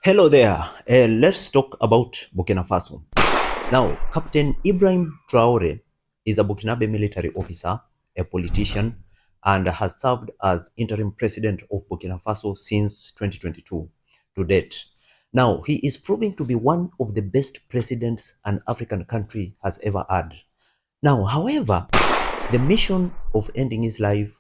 Hello there. Let's talk about Burkina Faso. Now, Captain Ibrahim Traoré is a Burkinabe military officer, a politician, and has served as interim president of Burkina Faso since 2022 to date. Now, he is proving to be one of the best presidents an African country has ever had. Now, however, the mission of ending his life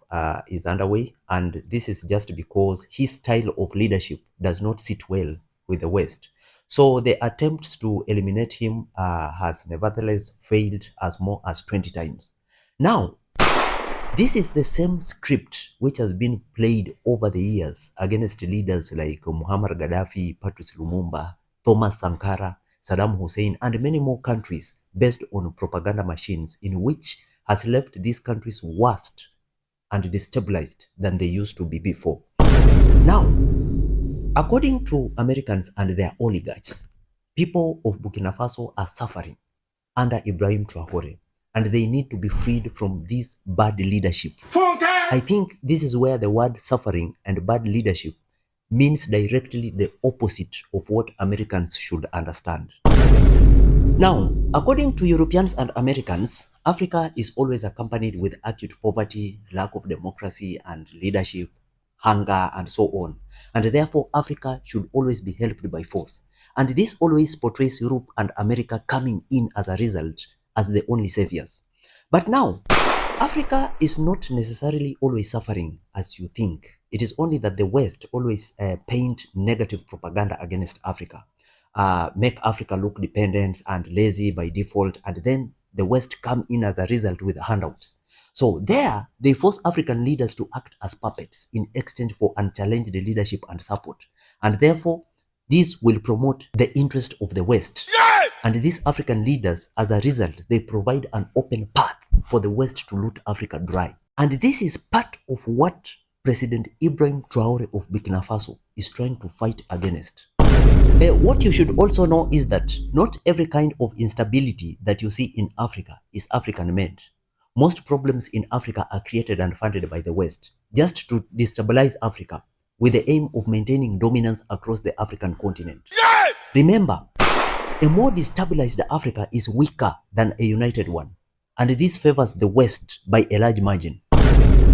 is underway, and this is just because his style of leadership does not sit well with the West. So the attempts to eliminate him has nevertheless failed as more as 20 times. Now, this is the same script which has been played over the years against leaders like Muammar Gaddafi, Patrice Lumumba, Thomas Sankara, Saddam Hussein, and many more countries based on propaganda machines in which has left these countries worse and destabilized than they used to be before. Now, according to Americans and their oligarchs, people of Burkina Faso are suffering under Ibrahim Traoré, and they need to be freed from this bad leadership. I think this is where the word suffering and bad leadership means directly the opposite of what Americans should understand. Now, according to Europeans and Americans, Africa is always accompanied with acute poverty, lack of democracy and leadership, hunger, and so on. And therefore, Africa should always be helped by force. And this always portrays Europe and America coming in as a result as the only saviors. But now, Africa is not necessarily always suffering as you think. It is only that the West always paint negative propaganda against Africa, make Africa look dependent and lazy by default, and then the West come in as a result with handouts. So there, they force African leaders to act as puppets in exchange for unchallenged leadership and support. And therefore, this will promote the interest of the West. And these African leaders, as a result, they provide an open path for the West to loot Africa dry. And this is part of what President Ibrahim Traoré of Burkina Faso is trying to fight against. What you should also know is that not every kind of instability that you see in Africa is African-made. Most problems in Africa are created and funded by the West, just to destabilize Africa with the aim of maintaining dominance across the African continent. Remember, a more destabilized Africa is weaker than a united one, and this favors the West by a large margin.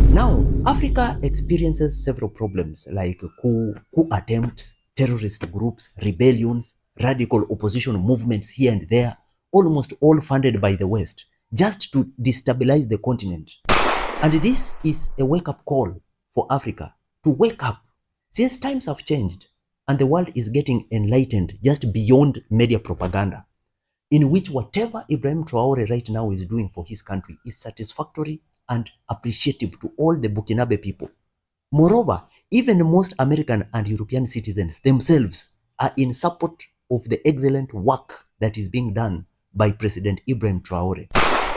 Now, Africa experiences several problems like coup attempts, terrorist groups, rebellions, radical opposition movements here and there, almost all funded by the West, just to destabilize the continent. And this is a wake-up call for Africa to wake up, since times have changed and the world is getting enlightened just beyond media propaganda, in which whatever Ibrahim Traoré right now is doing for his country is satisfactory and appreciative to all the Burkinabe people. Moreover, even most American and European citizens themselves are in support of the excellent work that is being done by President Ibrahim Traoré.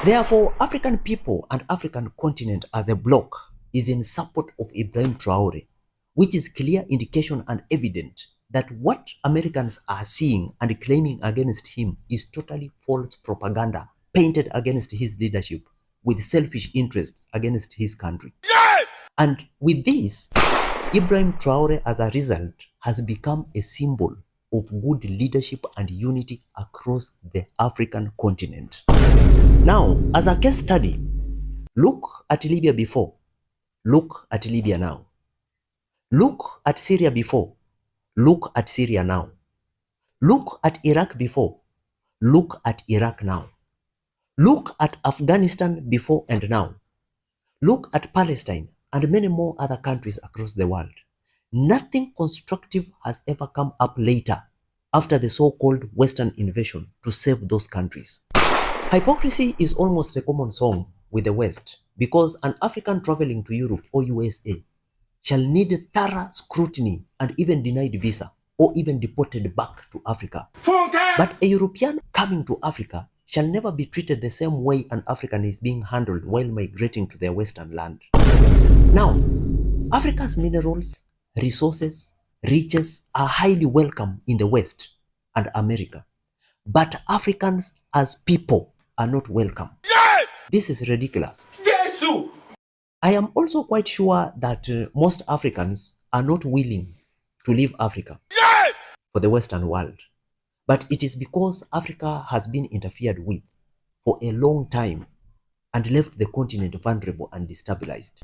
Therefore, African people and African continent as a bloc is in support of Ibrahim Traoré, which is clear indication and evident that what Americans are seeing and claiming against him is totally false propaganda painted against his leadership with selfish interests against his country. And with this, Ibrahim Traoré as a result has become a symbol of good leadership and unity across the African continent. Now, as a case study, look at Libya before, look at Libya now. Look at Syria before, look at Syria now. Look at Iraq before, look at Iraq now. Look at Afghanistan before and now. Look at Palestine and many more other countries across the world. Nothing constructive has ever come up later after the so-called Western invasion to save those countries. Hypocrisy is almost a common song with the West, because an African traveling to Europe or USA shall need thorough scrutiny and even denied visa or even deported back to Africa. But a European coming to Africa shall never be treated the same way an African is being handled while migrating to their Western land. Now, Africa's minerals, resources, riches are highly welcome in the West and America. But Africans as people are not welcome. This is ridiculous. I am also quite sure that most Africans are not willing to leave Africa. for the Western world. But it is because Africa has been interfered with for a long time and left the continent vulnerable and destabilized.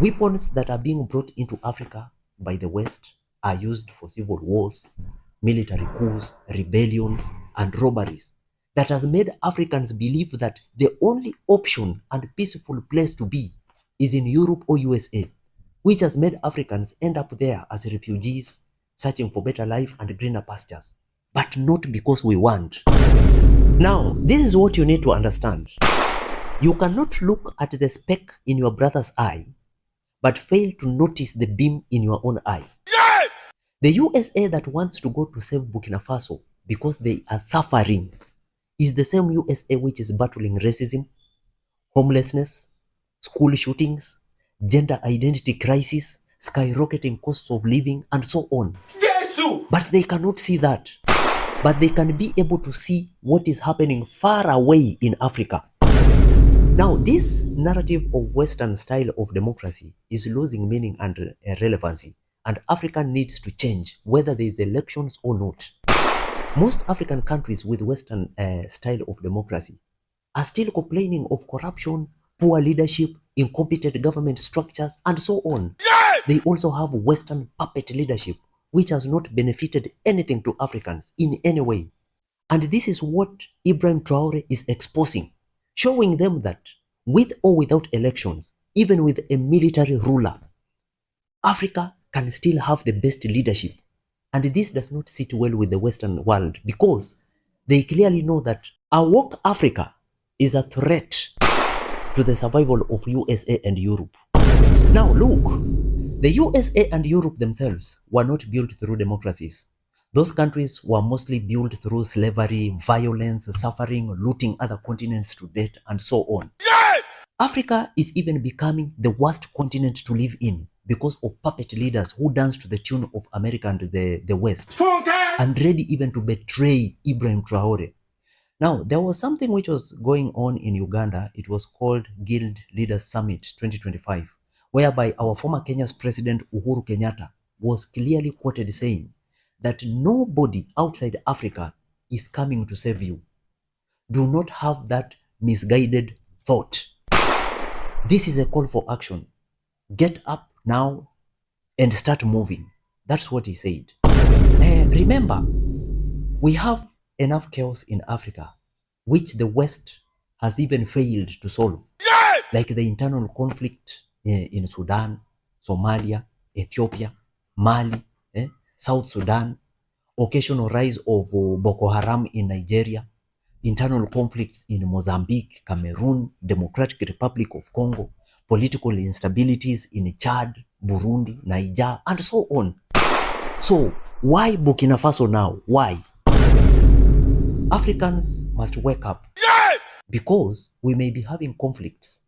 Weapons that are being brought into Africa by the West are used for civil wars, military coups, rebellions, and robberies that has made Africans believe that the only option and peaceful place to be is in Europe or USA, which has made Africans end up there as refugees, searching for better life and greener pastures, but not because we want. Now, this is what you need to understand. You cannot look at the speck in your brother's eye, but fail to notice the beam in your own eye. Yeah! The USA that wants to go to save Burkina Faso because they are suffering is the same USA which is battling racism, homelessness, school shootings, gender identity crisis, skyrocketing costs of living, and so on. Jesus! But they cannot see that. But they can be able to see what is happening far away in Africa. Now, this narrative of Western style of democracy is losing meaning and relevancy, and Africa needs to change whether there is elections or not. Most African countries with Western style of democracy are still complaining of corruption, poor leadership, incompetent government structures, and so on. Yes! They also have Western puppet leadership, which has not benefited anything to Africans in any way. And this is what Ibrahim Traoré is exposing, showing them that with or without elections, even with a military ruler, Africa can still have the best leadership. And this does not sit well with the Western world because they clearly know that a woke Africa is a threat to the survival of USA and Europe. Now look, the USA and Europe themselves were not built through democracies. Those countries were mostly built through slavery, violence, suffering, looting other continents to death, and so on. Yes! Africa is even becoming the worst continent to live in because of puppet leaders who dance to the tune of America and the West, and ready even to betray Ibrahim Traoré. Now, there was something which was going on in Uganda. It was called Guild Leaders Summit 2025, whereby our former Kenya's President Uhuru Kenyatta was clearly quoted saying that nobody outside Africa is coming to save you. Do not have that misguided thought. This is a call for action. Get up now and start moving. That's what he said. Remember, we have enough chaos in Africa, which the West has even failed to solve. Yes! Like the internal conflict in Sudan, Somalia, Ethiopia, Mali, South Sudan, occasional rise of Boko Haram in Nigeria, internal conflicts in Mozambique, Cameroon, Democratic Republic of Congo, political instabilities in Chad, Burundi, Niger, and so on. So, why Burkina Faso now? Why? Africans must wake up. Yes! Because we may be having conflicts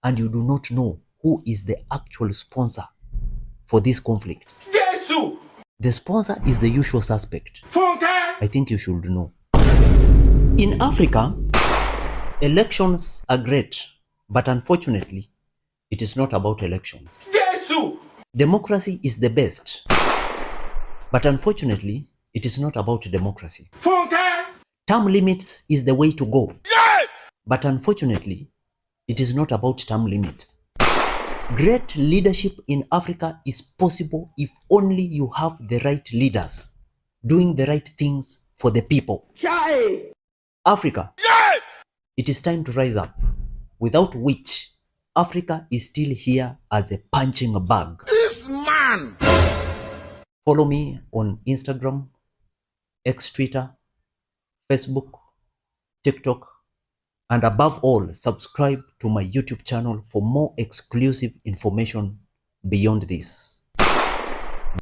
and you do not know who is the actual sponsor for these conflicts. Jesus! The sponsor is the usual suspect. I think you should know. In Africa, elections are great, but unfortunately, it is not about elections. Jesus! Democracy is the best, but unfortunately, it is not about democracy. Term limits is the way to go. Yes! But unfortunately, it is not about term limits. Great leadership in Africa is possible if only you have the right leaders doing the right things for the people. Chai! Africa, yes! It is time to rise up, without which Africa is still here as a punching bag. This man! Follow me on Instagram, X Twitter, Facebook, TikTok, and above all, subscribe to my YouTube channel for more exclusive information beyond this.